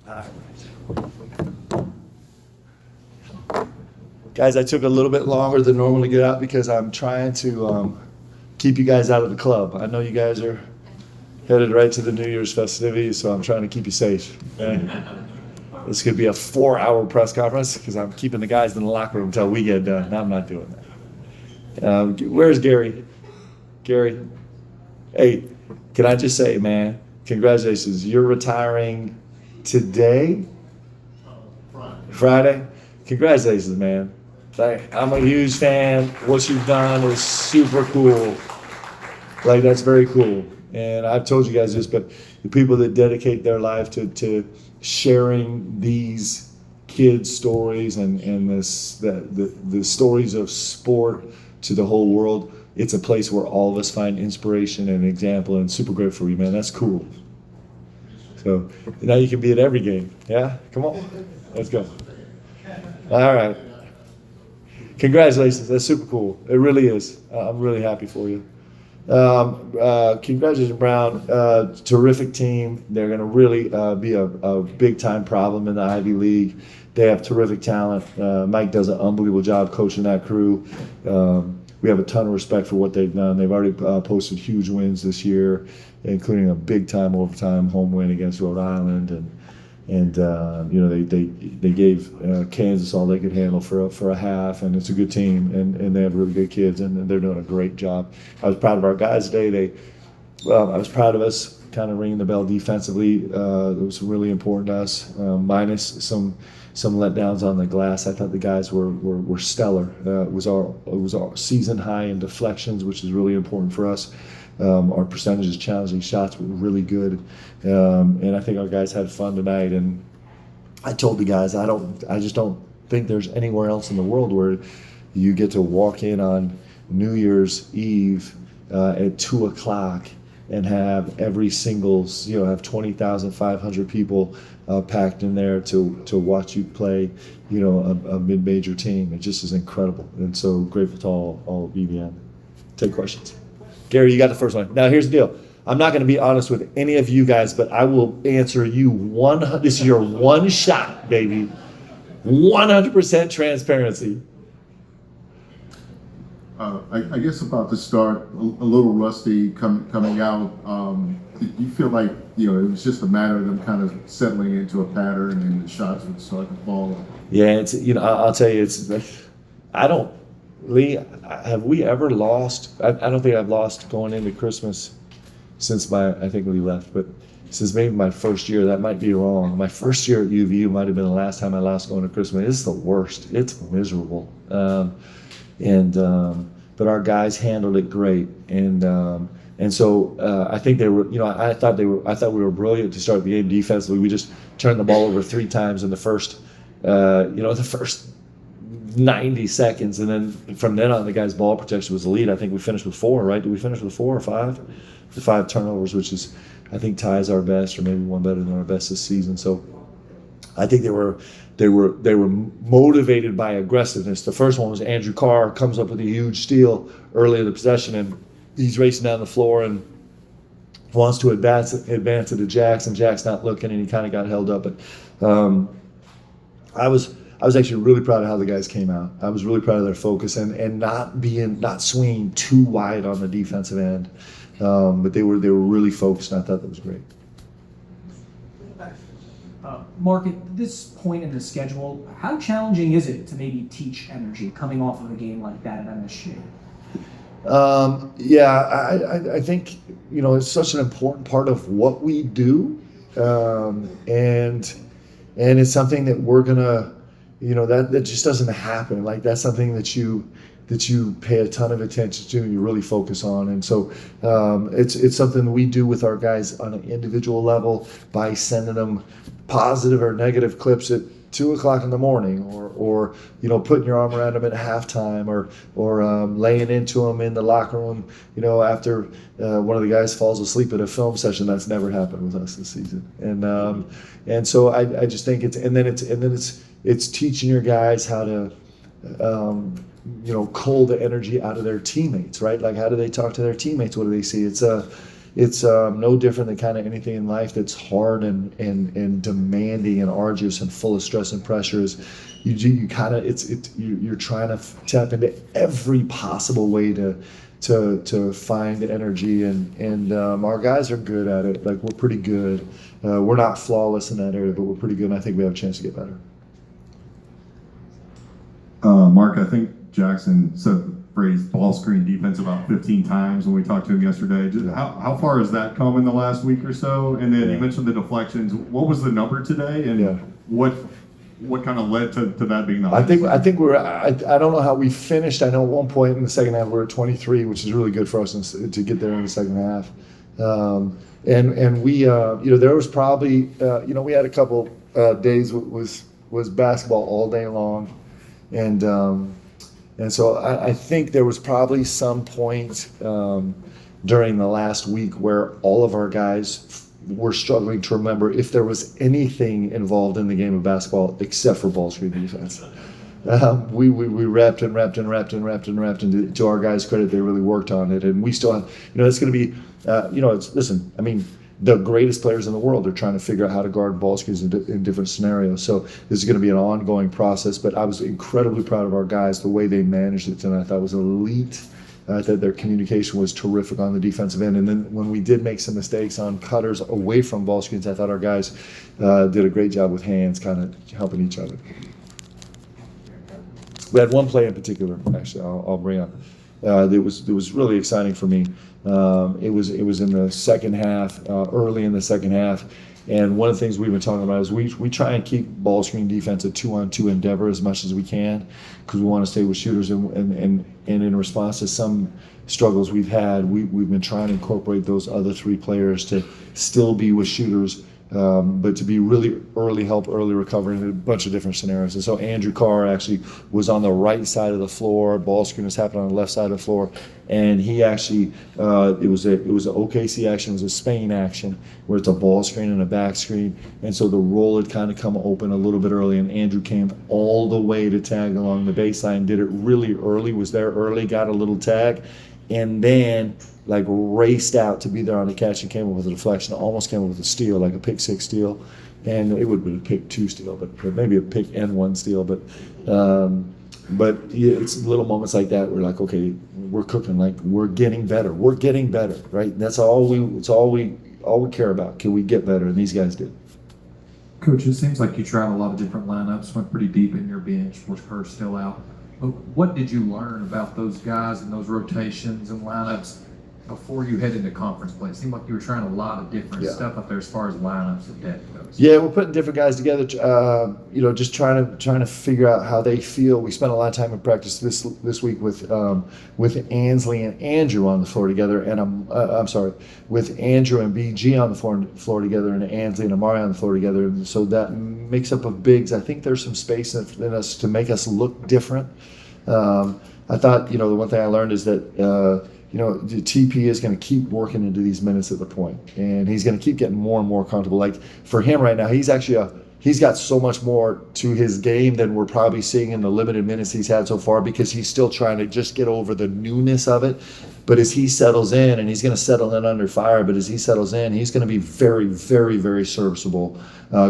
All right. Guys, I took a little bit longer than normal to get out because I'm trying to keep you guys out of the club. I know you guys are headed right to the New Year's festivities, so I'm trying to keep you safe. Okay? This could be a 4-hour press conference because I'm keeping the guys in the locker room until we get done. I'm not doing that. Where's Gary? Gary? Hey, can I just say, man, congratulations. You're retiring today? Friday? Congratulations, man. I'm a huge fan. What you've done is super cool. Like, that's very cool. And I've told you guys this, but the people that dedicate their life to sharing these kids' stories and the stories of sport to the whole world, it's a place where all of us find inspiration and example, and super great for you, man. That's cool. So now you can be at every game. Yeah? Come on. Let's go. All right. Congratulations. That's super cool. It really is. I'm really happy for you. Congratulations, Brown. Terrific team. They're going to really be a big-time problem in the Ivy League. They have terrific talent. Mike does an unbelievable job coaching that crew. We have a ton of respect for what they've done. They've already posted huge wins this year, including a big-time overtime home win against Rhode Island, and they gave Kansas all they could handle for a half, and it's a good team, and they have really good kids, and they're doing a great job. I was proud of our guys today. I was proud of us kind of ringing the bell defensively. It was really important to us, minus some letdowns on the glass. I thought the guys were stellar. It was our season high in deflections, which is really important for us. Our percentages challenging shots were really good, and I think our guys had fun tonight. And I told the guys, I just don't think there's anywhere else in the world where you get to walk in on New Year's Eve at 2:00 and have every single, have 20,500 people packed in there to watch you play, a mid-major team. It just is incredible, and so grateful to all of BVN. Take questions. Gary, you got the first one. Now, here's the deal. I'm not going to be honest with any of you guys, but I will answer you this is your one shot, baby. 100% transparency. I guess about the start, a little rusty coming out. Did you feel like, it was just a matter of them kind of settling into a pattern and the shots would start to fall? Yeah, I'll tell you, Lee, have we ever lost? I don't think I've lost going into Christmas since I think we left, but since maybe my first year. That might be wrong. My first year at UVU might have been the last time I lost going to Christmas. It's the worst. It's miserable. But our guys handled it great, and so I think they were. I thought we were brilliant to start the game defensively. We just turned the ball over 3 times in the first. The first 90 seconds, and then from then on, the guy's ball protection was elite. I think we finished with 4, right? Did we finish with 4 or 5? The 5 turnovers, which is, I think, ties our best, or maybe one better than our best this season. So I think they were motivated by aggressiveness. The first one was Andrew Carr comes up with a huge steal early in the possession, and he's racing down the floor and wants to advance it to Jax, and Jack's not looking, and he kind of got held up. But I was actually really proud of how the guys came out. I was really proud of their focus and not swinging too wide on the defensive end, but they were really focused, and I thought that was great. Mark, at this point in the schedule, how challenging is it to maybe teach energy coming off of a game like that at MSG? I think it's such an important part of what we do, and it's something that we're gonna. That just doesn't happen. Like, that's something that you pay a ton of attention to and you really focus on. And so it's something we do with our guys on an individual level by sending them positive or negative clips at 2:00 in the morning, or putting your arm around them at halftime, or laying into them in the locker room, after one of the guys falls asleep at a film session. That's never happened with us this season. And so I just think it's teaching your guys how to cull the energy out of their teammates, right? Like, how do they talk to their teammates? What do they see? it's no different than kind of anything in life that's hard and demanding and arduous and full of stress and pressure. Is you kind of you're trying to tap into every possible way to find energy, and our guys are good at it. Like, we're pretty good. We're not flawless in that area, but we're pretty good, and I think we have a chance to get better. Mark, I think Jackson said the phrase ball screen defense about 15 times when we talked to him yesterday. Just how far has that come in the last week or so? And then you mentioned the deflections. What was the number today? And what kind of led to that being the highest? I think I don't know how we finished. I know at one point in the second half we were at 23, which is really good for us to get there in the second half. And we there was probably we had a couple days was basketball all day long, and so I think there was probably some point during the last week where all of our guys were struggling to remember if there was anything involved in the game of basketball except for ball screen defense. We repped and to our guys' credit, they really worked on it, and we still have, it's going to be, the greatest players in the world are trying to figure out how to guard ball screens in different scenarios. So this is going to be an ongoing process, but I was incredibly proud of our guys, the way they managed it tonight. I thought it was elite. That their communication was terrific on the defensive end. And then when we did make some mistakes on cutters away from ball screens, I thought our guys did a great job with hands, kind of helping each other. We had one play in particular, actually, I'll bring up. It was really exciting for me. It was in the second half, early in the second half. And one of the things we've been talking about is we try and keep ball screen defense a 2-on-2 endeavor as much as we can, because we want to stay with shooters. And in response to some struggles we've had, we've been trying to incorporate those other three players to still be with shooters, but to be really help early recovery in a bunch of different scenarios. And so Andrew Carr actually was on the right side of the floor. Ball screen was happening on the left side of the floor, and he actually it was an OKC action. It was a Spain action where it's a ball screen and a back screen, and so the roll had kind of come open a little bit early, and Andrew came all the way to tag along the baseline. Did it really early. Was there early. Got a little tag, and then raced out to be there on the catch and came up with a deflection. Almost came up with a steal, like a pick 6 steal, and it would have been a pick 2 steal, but maybe a pick and 1 steal. But it's little moments like that. We're like, okay, we're cooking. Like, we're getting better. We're getting better, right? That's all we care about. Can we get better? And these guys did. Coach, it seems like you tried a lot of different lineups, went pretty deep in your bench, with Kerr still out. But what did you learn about those guys and those rotations and lineups before you head into conference play? It seemed like you were trying a lot of different stuff up there as far as lineups and depth goes. Yeah, we're putting different guys together. Just trying to figure out how they feel. We spent a lot of time in practice this week with Ansley and Andrew on the floor together, and with Andrew and BG on the floor together, and Ansley and Amari on the floor together. And so that mix up of bigs, I think there's some space in us to make us look different. I thought, the one thing I learned is that the TP is going to keep working into these minutes at the point, and he's going to keep getting more and more comfortable. Like, for him right now, he's got so much more to his game than we're probably seeing in the limited minutes he's had so far, because he's still trying to just get over the newness of it. But as he settles in, and he's going to settle in under fire, but as he settles in, he's going to be very, very, very serviceable,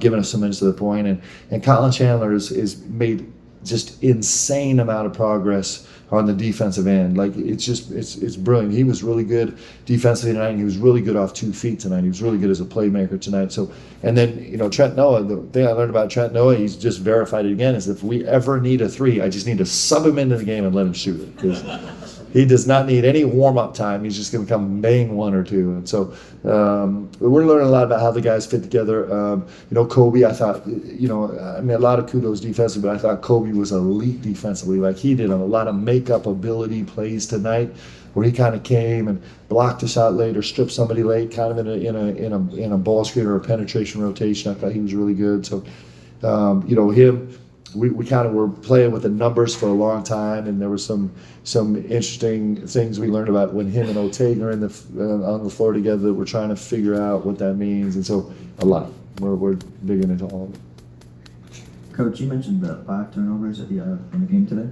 giving us some minutes to the point. And Colin Chandler is made just insane amount of progress on the defensive end. Like, it's brilliant. He was really good defensively tonight, and he was really good off 2 feet tonight. He was really good as a playmaker tonight. So, and then, Trent Noah, the thing I learned about Trent Noah, he's just verified it again, is if we ever need a 3, I just need to sub him into the game and let him shoot it, because he does not need any warm-up time. He's just going to come bang 1 or 2. And so we're learning a lot about how the guys fit together. Kobe, I thought, a lot of kudos defensively, but I thought Kobe was elite defensively. Like, he did a lot of make-up ability plays tonight, where he kind of came and blocked a shot late or stripped somebody late, kind of in a ball screen or a penetration rotation. I thought he was really good. So, him. We kind of were playing with the numbers for a long time, and there was some interesting things we learned about when him and O'Tague are on the floor together that we're trying to figure out what that means. And so a lot. We're digging into all of it. Coach, you mentioned the 5 turnovers in the game today.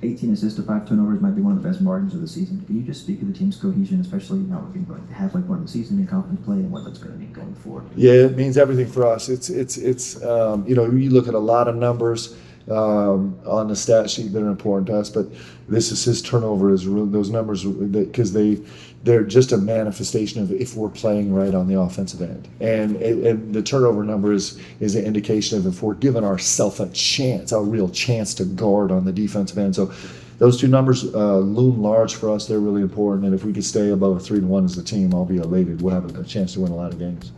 18 assists to 5 turnovers might be one of the best margins of the season. Can you just speak of the team's cohesion, especially now we're getting like halfway point of the season in conference play, and what that's going to mean going forward? Yeah, it means everything for us. It's you look at a lot of numbers on the stat sheet that are important to us, but this assist turnover is real, those numbers, because they're just a manifestation of if we're playing right on the offensive end, and the turnover number is an indication of if we're giving ourselves a real chance to guard on the defensive end. So those two numbers loom large for us. They're really important, and if we could stay above a 3-1 as a team, I'll be elated. We'll have a chance to win a lot of games.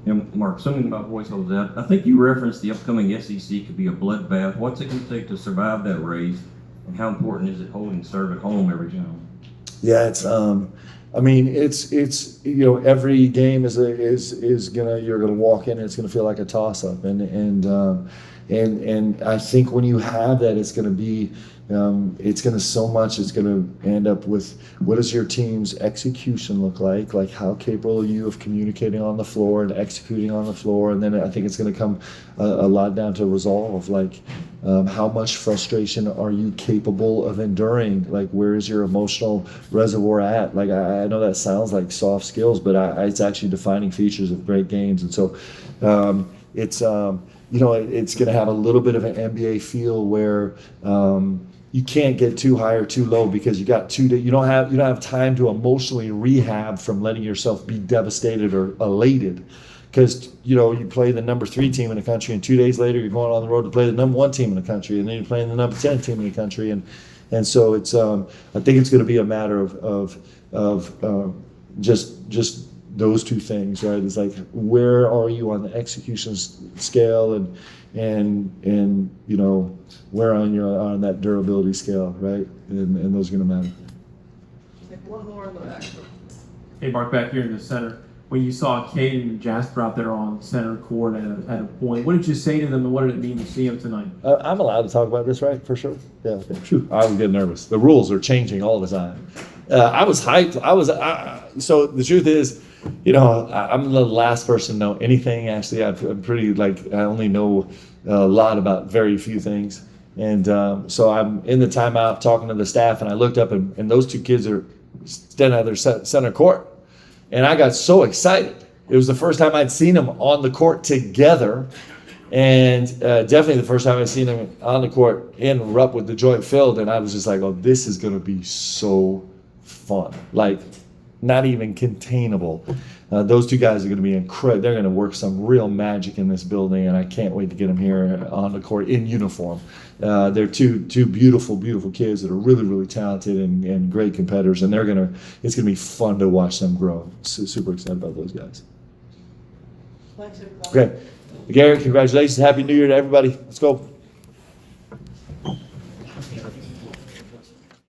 And Mark, something about voice holds out. I think you referenced the upcoming SEC could be a bloodbath. What's it going to take to survive that race, and how important is it holding serve at home every time? Yeah, it's every game is gonna, you're gonna walk in and it's gonna feel like a toss up, and I think when you have that, it's gonna be it's gonna end up with what does your team's execution look like how capable are you of communicating on the floor and executing on the floor, and then I think it's gonna come a lot down to resolve, how much frustration are you capable of enduring, where is your emotional reservoir at. I know that sounds like soft skills, but it's actually defining features of great games, and so it's going to have a little bit of an NBA feel where you can't get too high or too low, because you don't have time to emotionally rehab from letting yourself be devastated or elated, because you play the number 3 team in the country, and 2 days later you're going on the road to play the number 1 team in the country, and then you're playing the number 10 team in the country, and so it's I think it's going to be a matter of just those two things, right? It's where are you on the execution scale, and where on that durability scale, right? And those are going to matter. One more in the back. Hey, Mark, back here in the center. When you saw Caden and Jasper out there on center court at a point, what did you say to them, and what did it mean to see them tonight? I'm allowed to talk about this, right? For sure. Yeah. Phew, I was getting nervous. The rules are changing all the time. I was hyped. So the truth is, I'm the last person to know anything. Actually, I'm pretty I only know a lot about very few things. And so I'm in the timeout talking to the staff, and I looked up, and those two kids are standing at their center court. And I got so excited. It was the first time I'd seen them on the court together. And definitely the first time I'd seen them on the court erupt with the joy filled. And I was just like, oh, this is going to be so fun. Not even containable. Those two guys are going to be incredible. They're going to work some real magic in this building, and I can't wait to get them here on the court in uniform. They're two beautiful, beautiful kids that are really, really talented and great competitors, and it's going to be fun to watch them grow. Super excited about those guys. Thanks, everybody. Okay, Gary, congratulations. Happy New Year to everybody. Let's go.